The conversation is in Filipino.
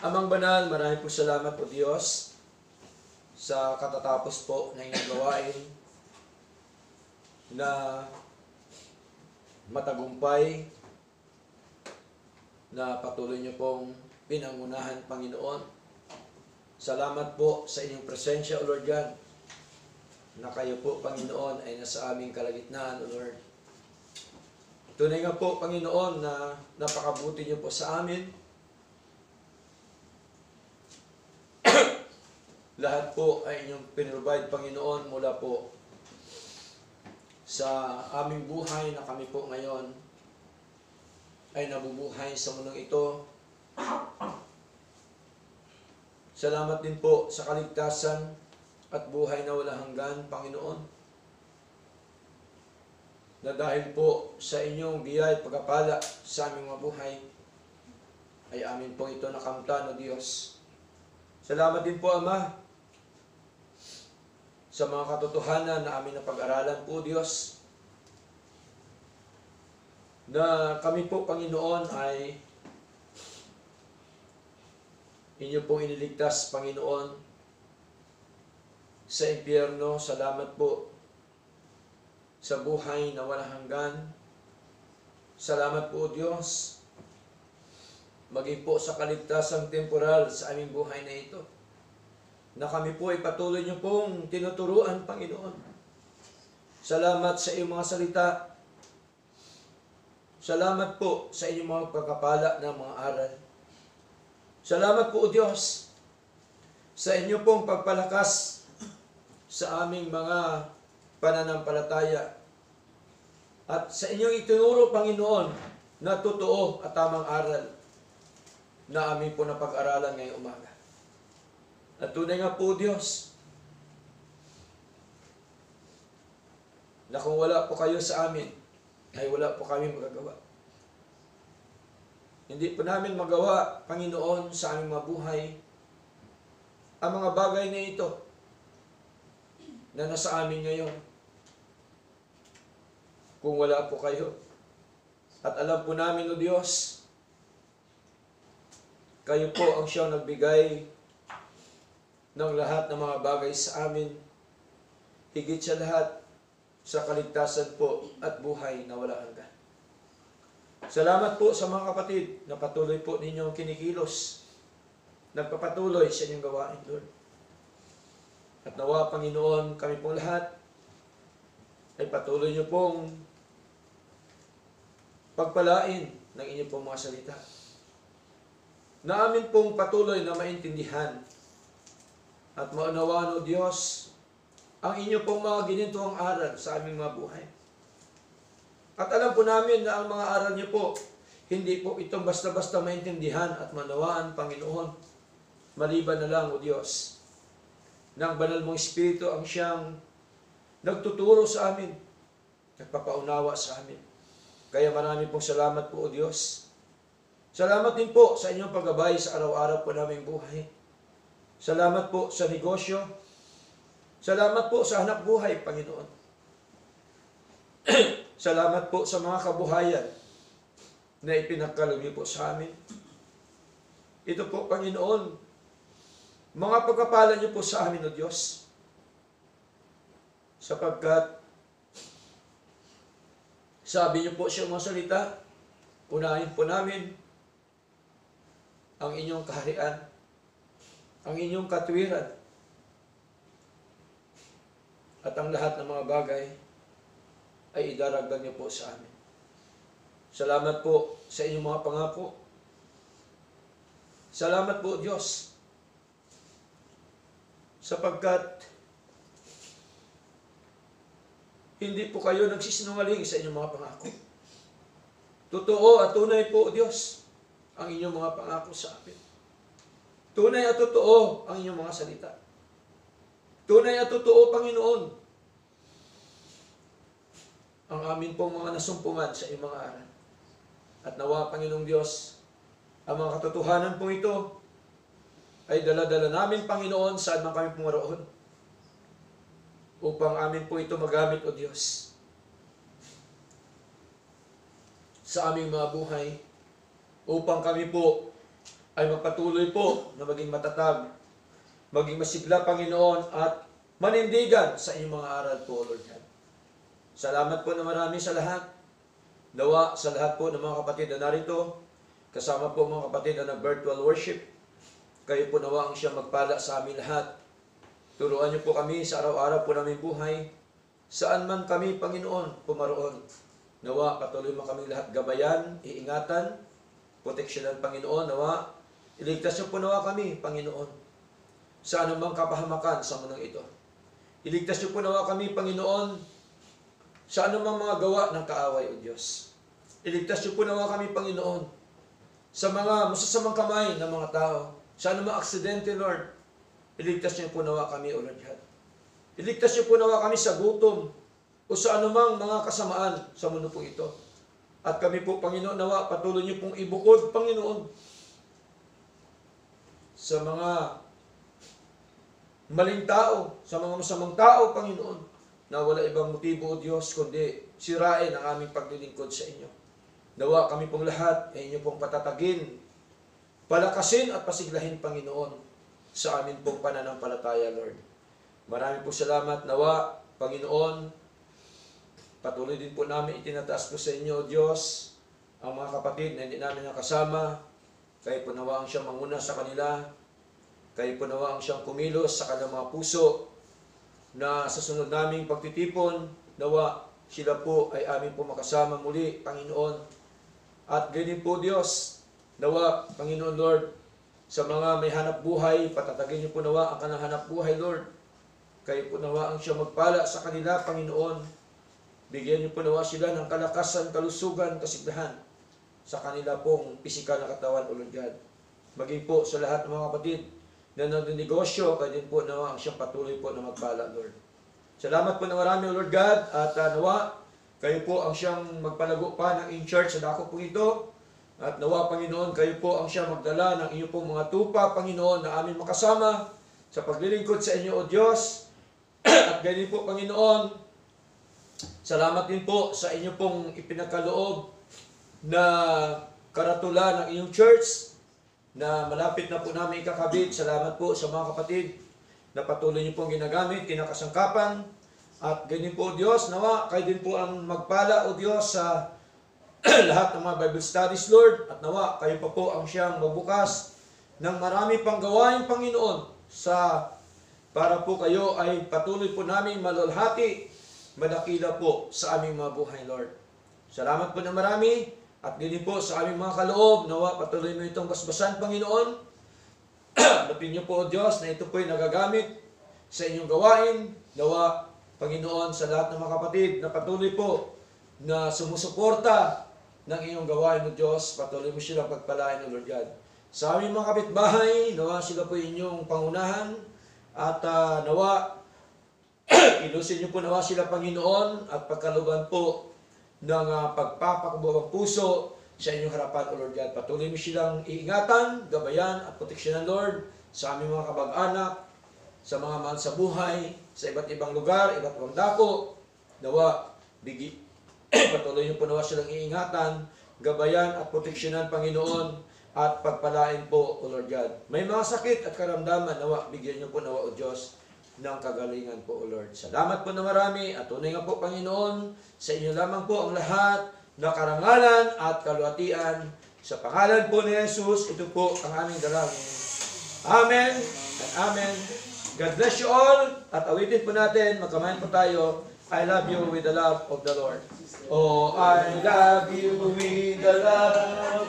Amang Banal, maraming po salamat po Diyos sa katatapos po na inyong gawain na matagumpay na patuloy niyo pong pinangunahan, Panginoon. Salamat po sa inyong presensya, O Lord God, na kayo po, Panginoon, ay nasa aming kalagitnaan, O Lord. Tunay nga po, Panginoon, na napakabuti niyo po sa amin. Lahat po ay inyong pinrovide, Panginoon, mula po sa aming buhay na kami po ngayon ay nabubuhay sa mundong ito. Salamat din po sa kaligtasan at buhay na walang hanggan, Panginoon. Na dahil po sa inyong biyaya at pagpapala sa aming mga buhay, ay amin po ito nakamtan, O Diyos. Salamat din po, Ama, sa mga katotohanan na amin na pag-aralan po, Diyos, na kami po, Panginoon, ay inyo pong iniligtas, Panginoon, sa impyerno. Salamat po sa buhay na walang hanggan. Salamat po, Diyos, maging po sa kaligtasang temporal sa aming buhay na ito, na kami po ay patuloy niyo pong tinuturuan, Panginoon. Salamat sa iyong mga salita. Salamat po sa inyong mga pagkapala ng mga aral. Salamat po, O Diyos, sa inyo pong pagpalakas sa aming mga pananampalataya. At sa inyong itinuro, Panginoon, na totoo at tamang aral na aming po napag-aralan ngayong umaga. At tunay nga po, Diyos, na kung wala po kayo sa amin, ay wala po kami magagawa. Hindi po namin magawa, Panginoon, sa aming mga buhay, ang mga bagay na ito na nasa amin ngayon, kung wala po kayo. At alam po namin, O Diyos, kayo po ang siyang nagbigay ng lahat ng mga bagay sa amin, higit sa lahat sa kaligtasan po at buhay na wala hanggan. Salamat po sa mga kapatid na patuloy po ninyong kinikilos, nagpapatuloy sa inyong gawain, Lord. At nawa, Panginoon, kami pong lahat ay patuloy niyo pong pagpalain ng inyong pong mga salita, na amin pong patuloy na maintindihan at maunawaan, O Diyos, ang inyo pong mga ginintuang aral sa aming mga buhay. At alam po namin na ang mga aral niyo po, hindi po itong basta-basta maintindihan at manawaan, Panginoon. Maliban na lang, O Diyos, ng banal mong Espiritu ang siyang nagtuturo sa amin, nagpapaunawa sa amin. Kaya marami pong salamat po, O Diyos. Salamat din po sa inyong paggabay sa araw-araw po naming buhay. Salamat po sa negosyo. Salamat po sa hanap buhay, Panginoon. Salamat po sa mga kabuhayan na ipinagkaloob niyo po sa amin. Ito po, Panginoon, mga pagkapala niyo po sa amin, O Diyos, sapagkat sabi niyo po sa mga salita, unahin po namin ang inyong kaharian, ang inyong katwiran, at ang lahat ng mga bagay ay idaragdag niyo po sa amin. Salamat po sa inyong mga pangako. Salamat po, Diyos, sapagkat hindi po kayo nagsisinungaling sa inyong mga pangako. Totoo at tunay po, Diyos, ang inyong mga pangako sa amin. Tunay at totoo ang inyong mga salita. Tunay at totoo, Panginoon, ang amin pong mga nasumpungan sa iyong mga aral. At nawa, Panginoong Diyos, ang mga katotohanan po ito ay dala-dala namin, Panginoon, saan man kami pumaroon, upang amin po ito magamit, O Diyos, sa aming mga buhay, upang kami po ay magpatuloy po na maging matatag, maging masigla, Panginoon, at manindigan sa inyong mga aral po, Lord God. Salamat po na marami sa lahat. Nawa sa lahat po ng mga kapatid na narito, kasama po mga kapatid na nag-virtual worship, kayo po nawa ang siya magpala sa amin lahat. Turuan niyo po kami sa araw-araw po namin buhay, saan man kami, Panginoon, pumaroon. Nawa patuloy mo kami lahat gabayan, iingatan, proteksyonan, Panginoon. Nawa iligtas niyo po nawa kami, Panginoon, sa anumang kapahamakan sa mundong ito. Iligtas niyo po nawa kami, Panginoon, sa anumang mga gawa ng kaaway, O Diyos. Iligtas niyo po nawa kami, Panginoon, sa mga masasamang kamay ng mga tao, sa anumang aksidente, Lord. Iligtas niyo po nawa kami, O Lord God. Iligtas niyo po nawa kami sa gutom o sa anumang mga kasamaan sa mundo po ito. At kami po, Panginoon, nawa patuloy niyo pong ibukod, Panginoon, sa mga maling tao, sa mga masamang tao, Panginoon, na wala ibang motibo, O Diyos, kundi sirain ang aming paglilingkod sa inyo. Nawa kami pong lahat ay inyo pong patatagin, palakasin at pasiglahin, Panginoon, sa amin pong pananampalataya, Lord. Marami po salamat. Nawa, Panginoon, patuloy din po namin itinataas po sa inyo, O Diyos, ang mga kapatid na hindi namin nakasama. Kayo po nawa ang siyang manguna sa kanila. Kayo po nawa ang siyang kumilos sa kanilang mga puso, na sa sunod naming pagtitipon, nawa sila po ay amin po makasama muli, Panginoon. At ganyan po, Diyos, nawa, Panginoon Lord, sa mga may hanap buhay, patatagin niyo po nawa ang kanang hanap buhay, Lord. Kayo po nawa ang siya magpala sa kanila, Panginoon. Bigyan niyo po nawa sila ng kalakasan, kalusugan, kasiglahan sa kanila pong pisikal na katawan, O Lord God. Maging po sa lahat ng mga kapatid na nagdinegosyo, kaya din po nawa ang siyang patuloy po na magpala, Lord. Salamat po na marami, O Lord God, at nawa, kayo po ang siyang magpalago pa ng in-church sa dako po ito, at nawa, Panginoon, kayo po ang siyang magdala ng inyong pong mga tupa, Panginoon, na amin makasama sa paglilingkod sa inyo, O Diyos. At ganyan po, Panginoon, salamat din po sa inyo pong ipinagkaloob na karatula ng inyong church, na malapit na po namin ikakabit. Salamat po sa mga kapatid na patuloy niyo pong ginagamit, kinakasangkapan. At ganyan po, Diyos, nawa, kayo din po ang magpala, O Diyos, sa lahat ng mga Bible studies, Lord. At nawa, kayo pa po ang siyang magbukas ng marami pang gawain, Panginoon, para po kayo ay patuloy po namin malulhati, madakila po sa aming mga buhay, Lord. Salamat po na marami. At din po sa aming mga kaloob, nawa patuloy mo itong basbasan, Panginoon. Lapin niyo po, O Diyos, na ito po ay nagagamit sa inyong gawain. Nawa, Panginoon, sa lahat ng mga kapatid na patuloy po na sumusuporta ng inyong gawain, O Diyos, patuloy mo silang pagpalain, O Lord God. Sa aming mga kapitbahay, nawa sila po inyong pangunahan. At nawa, ilusin niyo po nawa sila, Panginoon, at pagkaluban po ng pagpapakabawang puso sa inyong harapan, O Lord God. Patuloy mo silang iingatan, gabayan at proteksyonan, Lord, sa aming mga kabag-anak, sa mga mahal sa buhay, sa iba't ibang lugar, iba't ibang dako. Nawa, patuloy niyo po nawa silang iingatan, gabayan at proteksyonan, Panginoon, at pagpalain po, O Lord God. May mga sakit at karamdaman, nawa, bigyan niyo po nawa, O Diyos, ng kagalingan po, O Lord. Salamat po na marami at tunay nga po, Panginoon, sa inyo lamang po ang lahat na karangalan at kaluwatian. Sa pangalan po ni Jesus, ito po ang aming dalangin. Amen and amen. God bless you all. At awitin po natin, magkamayan po tayo, I love you with the love of the Lord. Oh, I love you with the love of